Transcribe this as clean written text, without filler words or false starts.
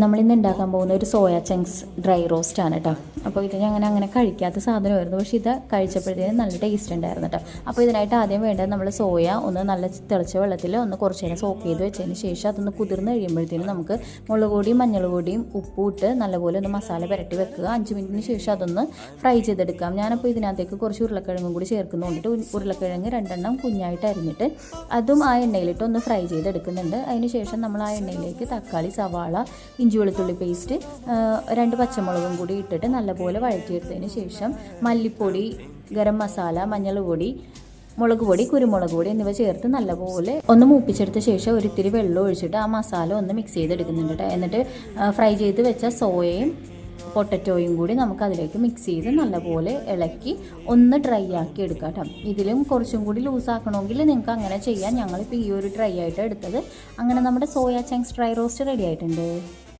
നമ്മളിന്ന് ഉണ്ടാക്കാൻ പോകുന്ന ഒരു സോയ ചങ്ക്സ് ഡ്രൈ റോസ്റ്റ് ആണ് കേട്ടോ. അപ്പോൾ ഇത് ഞാൻ അങ്ങനെ കഴിക്കാത്ത സാധനമായിരുന്നു, പക്ഷേ ഇത് കഴിച്ചപ്പോഴത്തേനും നല്ല ടേസ്റ്റ് ഉണ്ടായിരുന്നു കേട്ടോ. അപ്പോൾ ഇതിനായിട്ട് ആദ്യം വേണ്ടത് നമ്മൾ സോയ ഒന്ന് നല്ല തിളച്ച വെള്ളത്തിൽ ഒന്ന് കുറച്ച് നേരം സോക്ക് ചെയ്ത് വെച്ചതിന് ശേഷം അതൊന്ന് കുതിർന്ന് കഴിയുമ്പോഴത്തേനും നമുക്ക് മുളക് പൊടിയും മഞ്ഞൾ പൊടിയും ഉപ്പും ഇട്ട് നല്ലപോലെ ഒന്ന് മസാല പുരട്ടി വെക്കുക. 5 മിനിറ്റിന് ശേഷം അതൊന്ന് ഫ്രൈ ചെയ്തെടുക്കാം. ഞാനപ്പോൾ ഇതിനകത്തേക്ക് കുറച്ച് ഉരുളക്കിഴങ്ങും കൂടി ചേർക്കുന്നുണ്ട്. ഉരുളക്കിഴങ്ങ് 2 എണ്ണം കുഞ്ഞായിട്ട് അരിഞ്ഞിട്ട് അതും ആ എണ്ണയിലിട്ട് ഒന്ന് ഫ്രൈ ചെയ്തെടുക്കുന്നുണ്ട്. അതിന് ശേഷം നമ്മൾ ആ എണ്ണയിലേക്ക് തക്കാളി, സവാള, ഇഞ്ചി വെളുത്തുള്ളി പേസ്റ്റ്, 2 പച്ചമുളകും കൂടി ഇട്ടിട്ട് നല്ലപോലെ വഴറ്റിയെടുത്തതിന് ശേഷം മല്ലിപ്പൊടി, ഗരം മസാല, മഞ്ഞൾപ്പൊടി, മുളക് പൊടി, കുരുമുളക് പൊടി എന്നിവ ചേർത്ത് നല്ലപോലെ ഒന്ന് മൂപ്പിച്ചെടുത്ത ശേഷം ഒരിത്തിരി വെള്ളം ഒഴിച്ചിട്ട് ആ മസാല ഒന്ന് മിക്സ് ചെയ്തെടുക്കുന്നുണ്ട്. എന്നിട്ട് ഫ്രൈ ചെയ്ത് വെച്ച സോയയും പൊട്ടറ്റോയും കൂടി നമുക്ക് അതിലേക്ക് മിക്സ് ചെയ്ത് നല്ലപോലെ ഇളക്കി ഒന്ന് ഡ്രൈ ആക്കി എടുക്കാം കേട്ടോ. ഇതിലും കുറച്ചും കൂടി ലൂസാക്കണമെങ്കിൽ നിങ്ങൾക്ക് അങ്ങനെ ചെയ്യാം. ഞങ്ങളിപ്പോൾ ഈ ഒരു ഡ്രൈ ആയിട്ട് എടുത്തത്. അങ്ങനെ നമ്മുടെ soya chunks dry roast ready ആയിട്ടുണ്ട്.